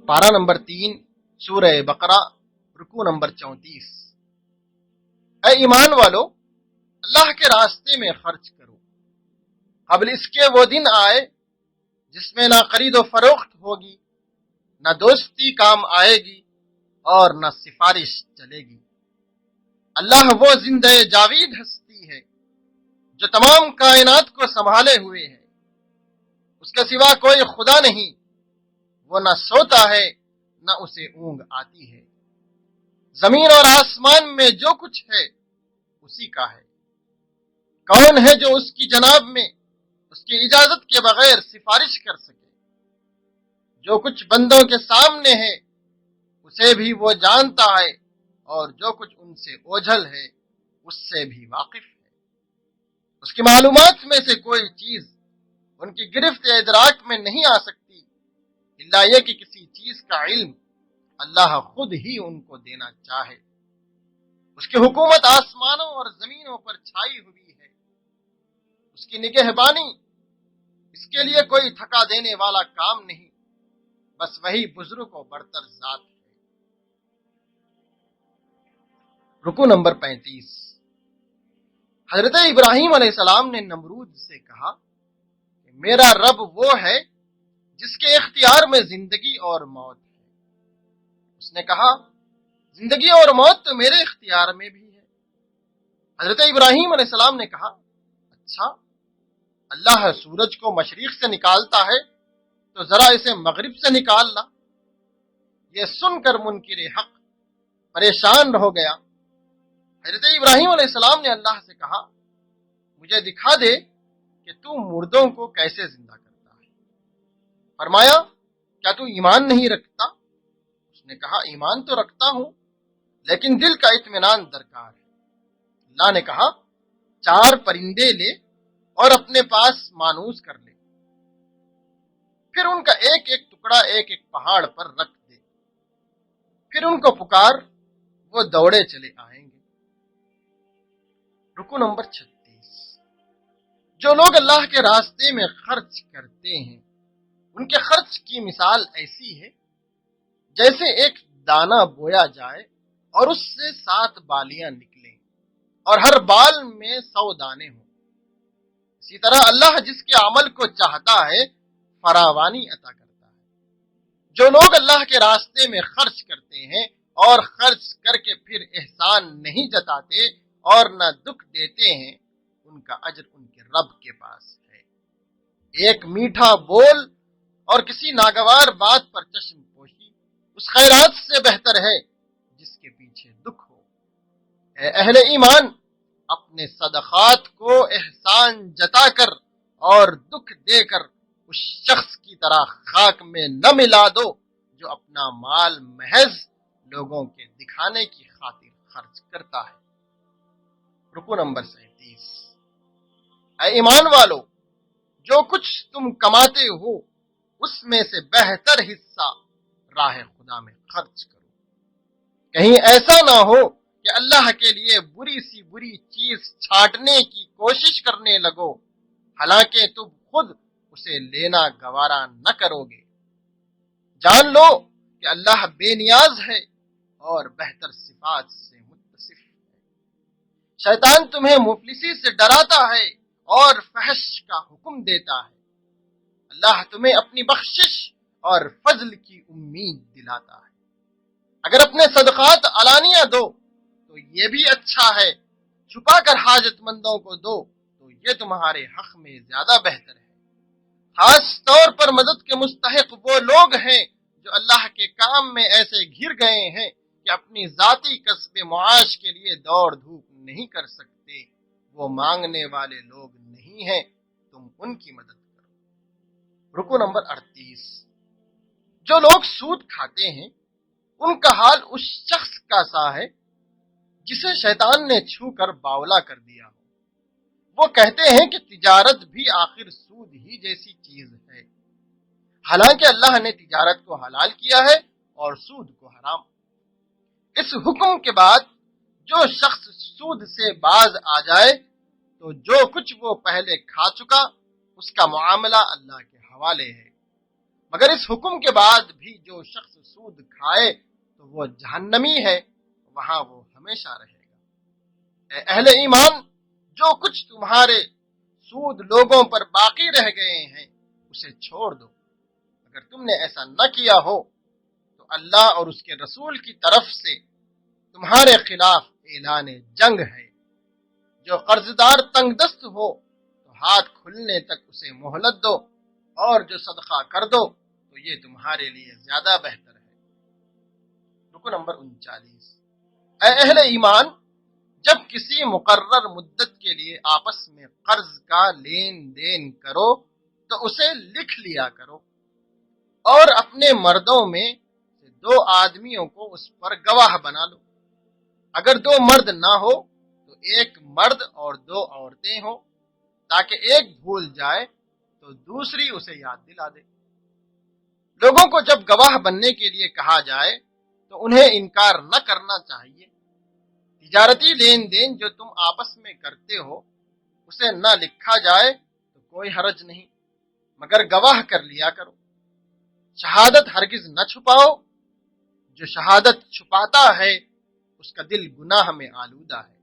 پارہ نمبر 3 سورہ بقرہ رکوع نمبر 34۔ اے ایمان والو، اللہ کے راستے میں خرچ کرو قبل اس کے وہ دن آئے جس میں نہ خرید و فروخت ہوگی، نہ دوستی کام آئے گی اور نہ سفارش چلے گی۔ اللہ وہ زندہ جاوید ہستی ہے جو تمام کائنات کو سنبھالے ہوئے ہے، اس کے سوا کوئی خدا نہیں، وہ نہ سوتا ہے نہ اسے اونگ آتی ہے۔ زمین اور آسمان میں جو کچھ ہے اسی کا ہے۔ کون ہے جو اس کی جناب میں اس کی اجازت کے بغیر سفارش کر سکے؟ جو کچھ بندوں کے سامنے ہے اسے بھی وہ جانتا ہے، اور جو کچھ ان سے اوجھل ہے اس سے بھی واقف ہے۔ اس کی معلومات میں سے کوئی چیز ان کی گرفت یا ادراک میں نہیں آ سکتی، الا یہ کہ کسی چیز کا علم اللہ خود ہی ان کو دینا چاہے۔ اس کی حکومت آسمانوں اور زمینوں پر چھائی ہوئی ہے، اس کی نگہبانی اس کے لیے کوئی تھکا دینے والا کام نہیں، بس وہی بزرگ و برتر ذات ہے۔ رکوع نمبر 35۔ حضرت ابراہیم علیہ السلام نے نمرود سے کہا کہ میرا رب وہ ہے جس کے اختیار میں زندگی اور موت ہے۔ اس نے کہا زندگی اور موت تو میرے اختیار میں بھی ہے۔ حضرت ابراہیم علیہ السلام نے کہا اچھا، اللہ سورج کو مشرق سے نکالتا ہے تو ذرا اسے مغرب سے نکال لا۔ یہ سن کر منکر حق پریشان ہو گیا۔ حضرت ابراہیم علیہ السلام نے اللہ سے کہا مجھے دکھا دے کہ تو مردوں کو کیسے زندہ کرتا ہے۔ فرمایا کیا تو ایمان نہیں رکھتا؟ اس نے کہا ایمان تو رکھتا ہوں، لیکن دل کا اطمینان درکار ہے۔ اللہ نے کہا 4 پرندے لے اور اپنے پاس مانوس کر لے، پھر ان کا ایک ایک ٹکڑا ایک ایک پہاڑ پر رکھ دے، پھر ان کو پکار، وہ دوڑے چلے آئیں گے۔ رکوع نمبر 36۔ جو لوگ اللہ کے راستے میں خرچ کرتے ہیں ان کے خرچ کی مثال ایسی ہے جیسے ایک دانہ بویا جائے اور اس سے 7 بالیاں نکلیں اور ہر بال میں 100 دانے ہوں۔ اسی طرح اللہ جس کے عمل کو چاہتا ہے فراوانی عطا کرتا ہے۔ جو لوگ اللہ کے راستے میں خرچ کرتے ہیں اور خرچ کر کے پھر احسان نہیں جتاتے اور نہ دکھ دیتے ہیں، ان کا اجر ان کے رب کے پاس ہے۔ ایک میٹھا بول اور کسی ناگوار بات پر چشم پوشی اس خیرات سے بہتر ہے جس کے پیچھے دکھ ہو۔ اے اہل ایمان، اپنے صدقات کو احسان جتا کر اور دکھ دے کر اس شخص کی طرح خاک میں نہ ملا دو جو اپنا مال محض لوگوں کے دکھانے کی خاطر خرچ کرتا ہے۔ رکوع نمبر 37۔ اے ایمان والو، جو کچھ تم کماتے ہو اس میں سے بہتر حصہ راہ خدا میں خرچ کرو، کہیں ایسا نہ ہو کہ اللہ کے لیے بری سی بری چیز چھانٹنے کی کوشش کرنے لگو، حالانکہ تم خود اسے لینا گوارا نہ کرو گے۔ جان لو کہ اللہ بے نیاز ہے اور بہتر صفات سے متصف ہے۔ شیطان تمہیں مفلسی سے ڈراتا ہے اور فحش کا حکم دیتا ہے۔ اللہ تمہیں اپنی بخشش اور فضل کی امید دلاتا ہے۔ اگر اپنے صدقات علانیہ دو تو یہ بھی اچھا ہے، چھپا کر حاجت مندوں کو دو تو یہ تمہارے حق میں زیادہ بہتر ہے۔ خاص طور پر مدد کے مستحق وہ لوگ ہیں جو اللہ کے کام میں ایسے گھر گئے ہیں کہ اپنی ذاتی کسب معاش کے لیے دوڑ دھوپ نہیں کر سکتے۔ وہ مانگنے والے لوگ نہیں ہیں، تم ان کی مدد کرو۔ رکوع نمبر 38۔ جو لوگ سود کھاتے ہیں ان کا حال اس شخص کا سا ہے جسے شیطان نے چھو کر باولا کر دیا ہو۔ وہ کہتے ہیں کہ تجارت بھی آخر سود ہی جیسی چیز ہے، حالانکہ اللہ نے تجارت کو حلال کیا ہے اور سود کو حرام۔ اس حکم کے بعد جو شخص سود سے باز آ جائے تو جو کچھ وہ پہلے کھا چکا اس کا معاملہ اللہ کے حوالے ہے۔ مگر اس حکم کے بعد بھی جو شخص سود کھائے تو وہ جہنمی ہے، وہاں وہ ہمیشہ رہے گا۔ اے اہل ایمان، جو کچھ تمہارے سود لوگوں پر باقی رہ گئے ہیں اسے چھوڑ دو۔ اگر تم نے ایسا نہ کیا ہو تو اللہ اور اس کے رسول کی طرف سے تمہارے خلاف اعلان جنگ ہے۔ جو قرضدار تنگ دست ہو تو ہاتھ کھلنے تک اسے مہلت دو، اور جو صدقہ کر دو تو یہ تمہارے لیے زیادہ بہتر ہے۔ رکو نمبر 39۔ اے اہل ایمان، جب کسی مقرر مدت کے لیے آپس میں قرض کا لین دین کرو تو اسے لکھ لیا کرو، اور اپنے مردوں میں سے 2 آدمیوں کو اس پر گواہ بنا لو۔ اگر 2 مرد نہ ہو تو 1 مرد اور 2 عورتیں ہوں، تاکہ ایک بھول جائے تو دوسری اسے یاد دلا دے۔ لوگوں کو جب گواہ بننے کے لیے کہا جائے تو انہیں انکار نہ کرنا چاہیے۔ تجارتی لین دین جو تم آپس میں کرتے ہو اسے نہ لکھا جائے تو کوئی حرج نہیں، مگر گواہ کر لیا کرو۔ شہادت ہرگز نہ چھپاؤ، جو شہادت چھپاتا ہے اس کا دل گناہ میں آلودہ ہے۔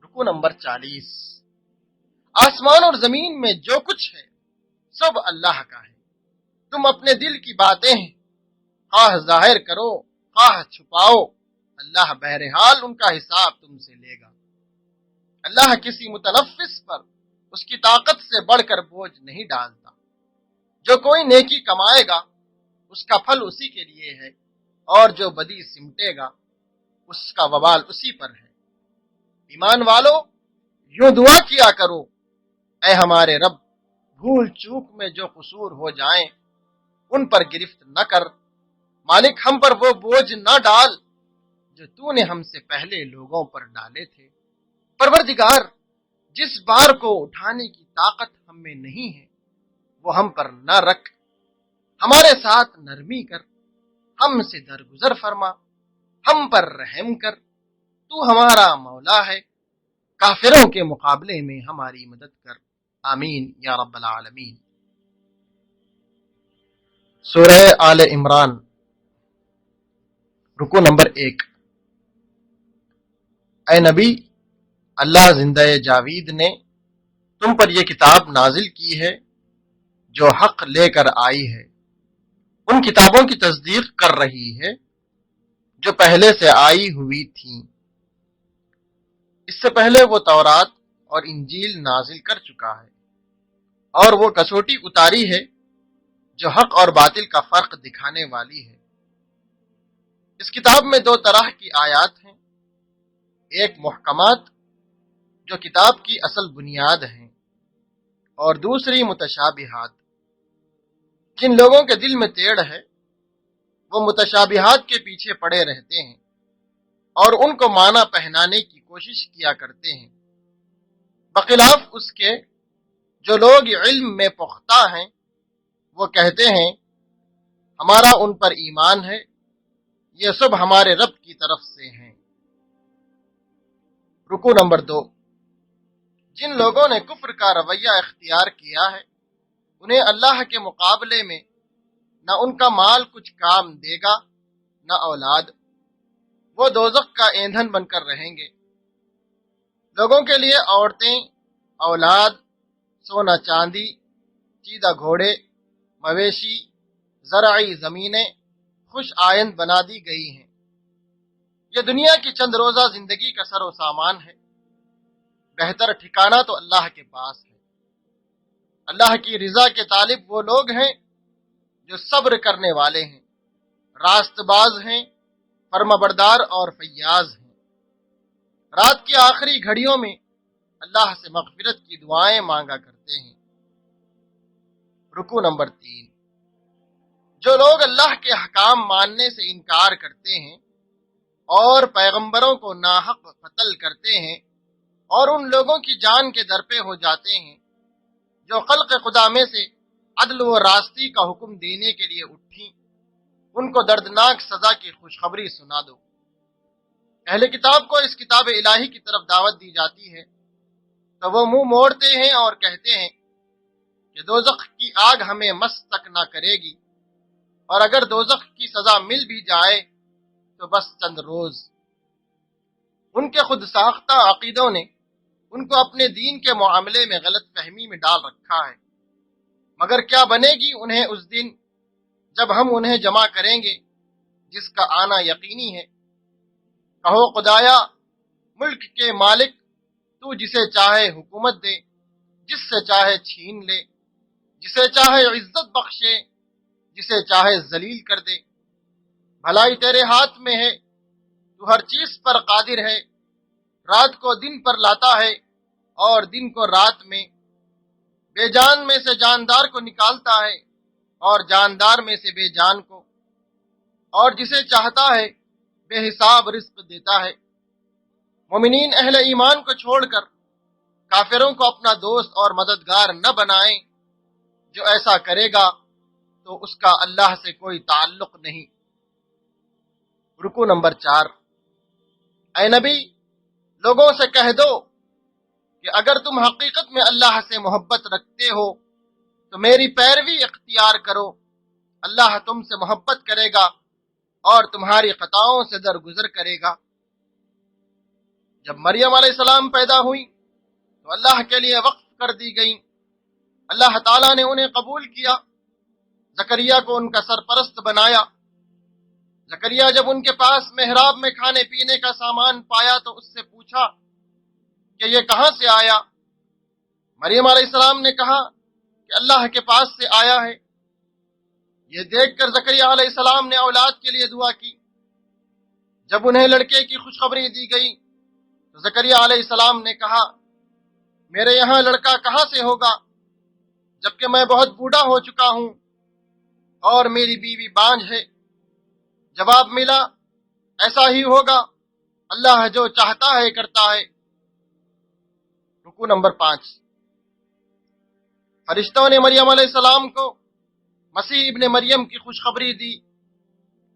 رکو نمبر 40۔ آسمان اور زمین میں جو کچھ ہے سب اللہ کا ہے۔ تم اپنے دل کی باتیں خواہ ظاہر کرو خواہ چھپاؤ، اللہ بہرحال ان کا حساب تم سے لے گا۔ اللہ کسی متنفس پر اس کی طاقت سے بڑھ کر بوجھ نہیں ڈالتا۔ جو کوئی نیکی کمائے گا اس کا پھل اسی کے لیے ہے، اور جو بدی سمٹے گا اس کا وبال اسی پر ہے۔ ایمان والو، یوں دعا کیا کرو، اے ہمارے رب، بھول چوک میں جو قصور ہو جائیں ان پر گرفت نہ کر، مالک ہم پر وہ بوجھ نہ ڈال جو تو نے ہم سے پہلے لوگوں پر ڈالے تھے۔ پروردگار، جس بار کو اٹھانے کی طاقت ہم میں نہیں ہے وہ ہم پر نہ رکھ، ہمارے ساتھ نرمی کر، ہم سے درگزر فرما، ہم پر رحم کر، تو ہمارا مولا ہے، کافروں کے مقابلے میں ہماری مدد کر، آمین یا رب العالمین۔ سورہ آل عمران، رکو نمبر 1۔ اے نبی، اللہ زندہ جاوید نے تم پر یہ کتاب نازل کی ہے جو حق لے کر آئی ہے، ان کتابوں کی تصدیق کر رہی ہے جو پہلے سے آئی ہوئی تھیں۔ اس سے پہلے وہ تورات اور انجیل نازل کر چکا ہے، اور وہ کسوٹی اتاری ہے جو حق اور باطل کا فرق دکھانے والی ہے۔ اس کتاب میں 2 طرح کی آیات ہیں، ایک محکمات جو کتاب کی اصل بنیاد ہیں، اور دوسری متشابہات۔ جن لوگوں کے دل میں ٹیڑھ ہے وہ متشابہات کے پیچھے پڑے رہتے ہیں اور ان کو معنی پہنانے کی کوشش کیا کرتے ہیں، بخلاف اس کے جو لوگ علم میں پختہ ہیں وہ کہتے ہیں ہمارا ان پر ایمان ہے، یہ سب ہمارے رب کی طرف سے ہیں۔ رکو نمبر 2۔ جن لوگوں نے کفر کا رویہ اختیار کیا ہے انہیں اللہ کے مقابلے میں نہ ان کا مال کچھ کام دے گا نہ اولاد، وہ دوزخ کا ایندھن بن کر رہیں گے۔ لوگوں کے لیے عورتیں، اولاد، سونا چاندی، چیدہ گھوڑے، مویشی، زرعی زمینیں خوش آئند بنا دی گئی ہیں۔ یہ دنیا کی چند روزہ زندگی کا سر و سامان ہے، بہتر ٹھکانہ تو اللہ کے پاس ہے۔ اللہ کی رضا کے طالب وہ لوگ ہیں جو صبر کرنے والے ہیں، راست باز ہیں، فرما بردار اور فیاض ہیں۔ رات کی آخری گھڑیوں میں اللہ سے مغفرت کی دعائیں مانگا کرتے ہیں۔ رکو نمبر 3۔ جو لوگ اللہ کے حکام ماننے سے انکار کرتے ہیں اور پیغمبروں کو ناحق قتل کرتے ہیں اور ان لوگوں کی جان کے درپے ہو جاتے ہیں جو خلق خدا میں سے عدل و راستی کا حکم دینے کے لیے اٹھیں، ان کو دردناک سزا کی خوشخبری سنا دو۔ اہل کتاب کو اس کتاب الہی کی طرف دعوت دی جاتی ہے تو وہ منہ موڑتے ہیں اور کہتے ہیں کہ دوزخ کی آگ ہمیں مس تک نہ کرے گی، اور اگر دوزخ کی سزا مل بھی جائے تو بس چند روز۔ ان کے خود ساختہ عقیدوں نے ان کو اپنے دین کے معاملے میں غلط فہمی میں ڈال رکھا ہے، مگر کیا بنے گی انہیں اس دن جب ہم انہیں جمع کریں گے جس کا آنا یقینی ہے۔ کہو خدایا ملک کے مالک، تو جسے چاہے حکومت دے، جس سے چاہے چھین لے، جسے چاہے عزت بخشے، جسے چاہے ذلیل کر دے۔ بھلائی تیرے ہاتھ میں ہے، تو ہر چیز پر قادر ہے۔ رات کو دن پر لاتا ہے اور دن کو رات میں، بے جان میں سے جاندار کو نکالتا ہے اور جاندار میں سے بے جان کو، اور جسے چاہتا ہے بے حساب رزق دیتا ہے۔ مومنین اہل ایمان کو چھوڑ کر کافروں کو اپنا دوست اور مددگار نہ بنائیں، جو ایسا کرے گا تو اس کا اللہ سے کوئی تعلق نہیں۔ رکو نمبر 4۔ اے نبی، لوگوں سے کہہ دو کہ اگر تم حقیقت میں اللہ سے محبت رکھتے ہو تو میری پیروی اختیار کرو، اللہ تم سے محبت کرے گا اور تمہاری خطاؤں سے درگزر کرے گا۔ جب مریم علیہ السلام پیدا ہوئی تو اللہ کے لیے وقف کر دی گئیں۔ اللہ تعالیٰ نے انہیں قبول کیا، زکریا کو ان کا سرپرست بنایا۔ زکریا جب ان کے پاس محراب میں کھانے پینے کا سامان پایا تو اس سے پوچھا کہ یہ کہاں سے آیا؟ مریم علیہ السلام نے کہا کہ اللہ کے پاس سے آیا ہے۔ یہ دیکھ کر زکریا علیہ السلام نے اولاد کے لیے دعا کی۔ جب انہیں لڑکے کی خوشخبری دی گئی تو زکریا علیہ السلام نے کہا، میرے یہاں لڑکا کہاں سے ہوگا جبکہ میں بہت بوڑھا ہو چکا ہوں اور میری بیوی بانجھ ہے؟ جواب ملا، ایسا ہی ہوگا، اللہ جو چاہتا ہے کرتا ہے۔ رکو نمبر 5۔ فرشتوں نے مریم علیہ السلام کو مسیح ابن مریم کی خوشخبری دی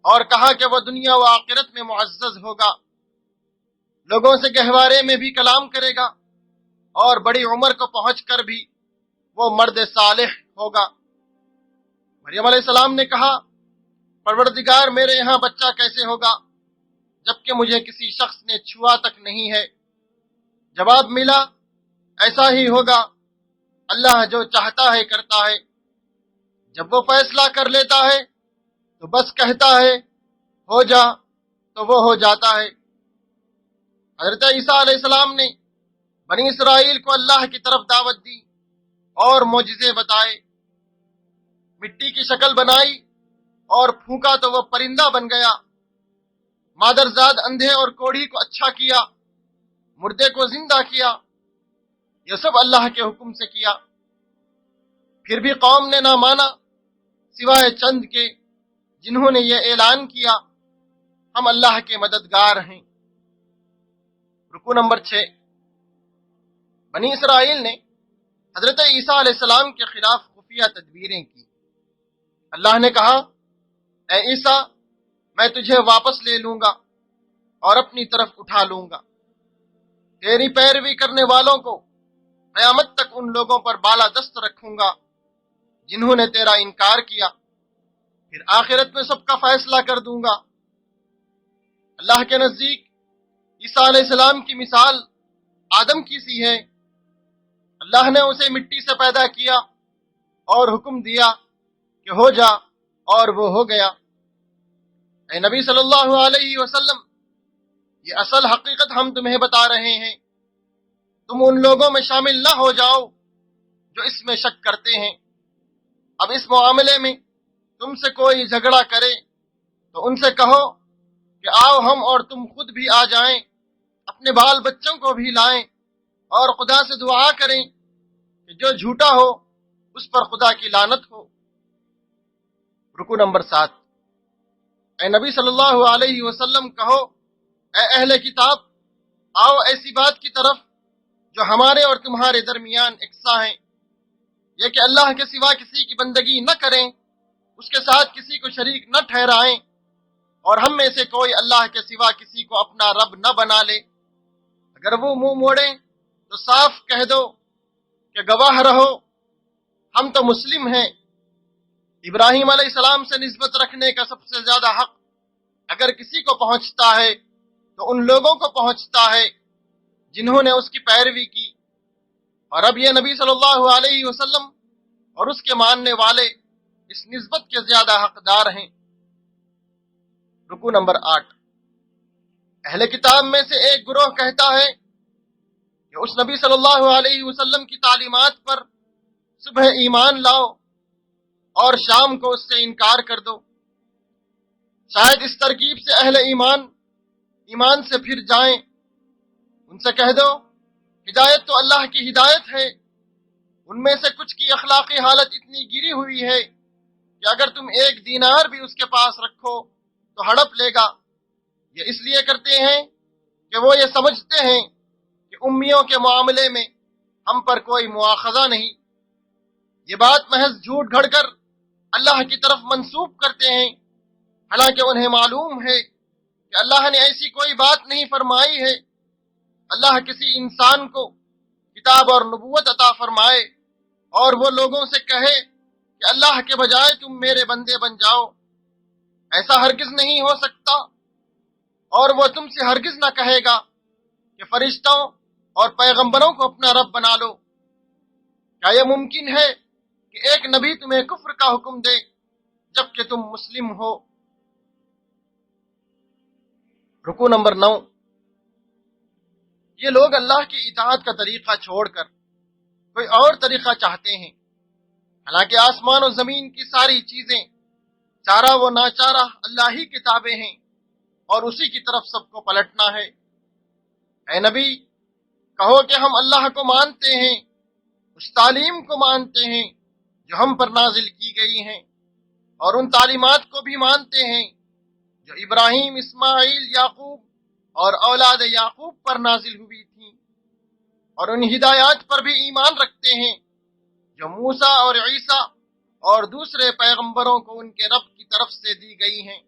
اور کہا کہ وہ دنیا و آخرت میں معزز ہوگا، لوگوں سے گہوارے میں بھی کلام کرے گا اور بڑی عمر کو پہنچ کر بھی وہ مرد صالح ہوگا۔ مریم علیہ السلام نے کہا، پروردگار میرے یہاں بچہ کیسے ہوگا جبکہ مجھے کسی شخص نے چھوا تک نہیں ہے؟ جواب ملا، ایسا ہی ہوگا، اللہ جو چاہتا ہے کرتا ہے۔ جب وہ فیصلہ کر لیتا ہے تو بس کہتا ہے ہو جا تو وہ ہو جاتا ہے۔ حضرت عیسیٰ علیہ السلام نے بنی اسرائیل کو اللہ کی طرف دعوت دی اور معجزے بتائے۔ مٹی کی شکل بنائی اور پھونکا تو وہ پرندہ بن گیا۔ مادرزاد اندھے اور کوڑھی کو اچھا کیا، مردے کو زندہ کیا۔ یہ سب اللہ کے حکم سے کیا۔ پھر بھی قوم نے نہ مانا، سوائے چند کے جنہوں نے یہ اعلان کیا، ہم اللہ کے مددگار ہیں۔ رکو نمبر 6۔ بنی اسرائیل نے حضرت عیسیٰ علیہ السلام کے خلاف خفیہ تدبیریں کی۔ اللہ نے کہا، اے عیسیٰ، میں تجھے واپس لے لوں گا اور اپنی طرف اٹھا لوں گا۔ تیری پیروی کرنے والوں کو قیامت تک ان لوگوں پر بالادست رکھوں گا جنہوں نے تیرا انکار کیا، پھر آخرت میں سب کا فیصلہ کر دوں گا۔ اللہ کے نزدیک عیسیٰ علیہ السلام کی مثال آدم کی سی ہے۔ اللہ نے اسے مٹی سے پیدا کیا اور حکم دیا کہ ہو جا، اور وہ ہو گیا۔ اے نبی صلی اللہ علیہ وسلم، یہ اصل حقیقت ہم تمہیں بتا رہے ہیں، تم ان لوگوں میں شامل نہ ہو جاؤ جو اس میں شک کرتے ہیں۔ اب اس معاملے میں تم سے کوئی جھگڑا کرے تو ان سے کہو کہ آؤ ہم اور تم خود بھی آ جائیں، اپنے بال بچوں کو بھی لائیں اور خدا سے دعا کریں کہ جو جھوٹا ہو اس پر خدا کی لعنت ہو۔ رکو نمبر 7۔ اے نبی صلی اللہ علیہ وسلم کہو، اے اہل کتاب، آؤ ایسی بات کی طرف جو ہمارے اور تمہارے درمیان یکساں ہے، یہ کہ اللہ کے سوا کسی کی بندگی نہ کریں، اس کے ساتھ کسی کو شریک نہ ٹھہرائیں، اور ہم میں سے کوئی اللہ کے سوا کسی کو اپنا رب نہ بنا لے۔ اگر وہ منہ موڑیں تو صاف کہہ دو کہ گواہ رہو، ہم تو مسلم ہیں، ابراہیم علیہ السلام سے نسبت رکھنے کا سب سے زیادہ حق اگر کسی کو پہنچتا ہے تو ان لوگوں کو پہنچتا ہے جنہوں نے اس کی پیروی کی، اور اب یہ نبی صلی اللہ علیہ وسلم اور اس کے ماننے والے اس نسبت کے زیادہ حقدار ہیں۔ رکو نمبر 8، اہل کتاب میں سے ایک گروہ کہتا ہے کہ اس نبی صلی اللہ علیہ وسلم کی تعلیمات پر صبح ایمان لاؤ اور شام کو اس سے انکار کر دو۔ شاید اس ترکیب سے اہل ایمان سے پھر جائیں۔ ان سے کہہ دو ہدایت تو اللہ کی ہدایت ہے، ان میں سے کچھ کی اخلاقی حالت اتنی گری ہوئی ہے کہ اگر تم 1 دینار بھی اس کے پاس رکھو تو ہڑپ لے گا۔ یہ اس لیے کرتے ہیں کہ وہ یہ سمجھتے ہیں کہ امیوں کے معاملے میں ہم پر کوئی مواخذہ نہیں۔ یہ بات محض جھوٹ گھڑ کر اللہ کی طرف منسوب کرتے ہیں، حالانکہ انہیں معلوم ہے کہ اللہ نے ایسی کوئی بات نہیں فرمائی ہے۔ اللہ کسی انسان کو کتاب اور نبوت عطا فرمائے اور وہ لوگوں سے کہے کہ اللہ کے بجائے تم میرے بندے بن جاؤ، ایسا ہرگز نہیں ہو سکتا، اور وہ تم سے ہرگز نہ کہے گا کہ فرشتوں اور پیغمبروں کو اپنا رب بنا لو۔ کیا یہ ممکن ہے کہ ایک نبی تمہیں کفر کا حکم دے جبکہ تم مسلم ہو؟ رکو نمبر 9، یہ لوگ اللہ کی اطاعت کا طریقہ چھوڑ کر کوئی اور طریقہ چاہتے ہیں، حالانکہ آسمان و زمین کی ساری چیزیں چارہ و ناچارہ اللہ ہی کی تابع ہیں اور اسی کی طرف سب کو پلٹنا ہے۔ اے نبی، کہو کہ ہم اللہ کو مانتے ہیں، اس تعلیم کو مانتے ہیں جو ہم پر نازل کی گئی ہیں، اور ان تعلیمات کو بھی مانتے ہیں جو ابراہیم، اسماعیل، یعقوب اور اولاد یعقوب پر نازل ہوئی تھیں، اور ان ہدایات پر بھی ایمان رکھتے ہیں جو موسیٰ اور عیسیٰ اور دوسرے پیغمبروں کو ان کے رب کی طرف سے دی گئی ہیں۔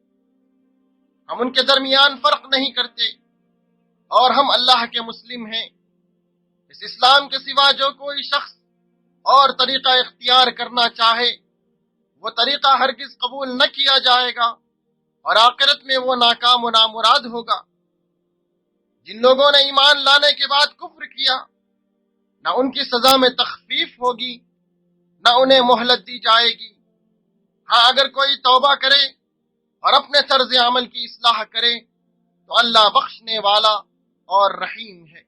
ہم ان کے درمیان فرق نہیں کرتے، اور ہم اللہ کے مسلم ہیں۔ اس اسلام کے سوا جو کوئی شخص اور طریقہ اختیار کرنا چاہے وہ طریقہ ہرگز قبول نہ کیا جائے گا، اور آخرت میں وہ ناکام و نامراد ہوگا۔ جن لوگوں نے ایمان لانے کے بعد کفر کیا، نہ ان کی سزا میں تخفیف ہوگی نہ انہیں مہلت دی جائے گی۔ ہاں، اگر کوئی توبہ کرے اور اپنے طرز عمل کی اصلاح کرے تو اللہ بخشنے والا اور رحیم ہے۔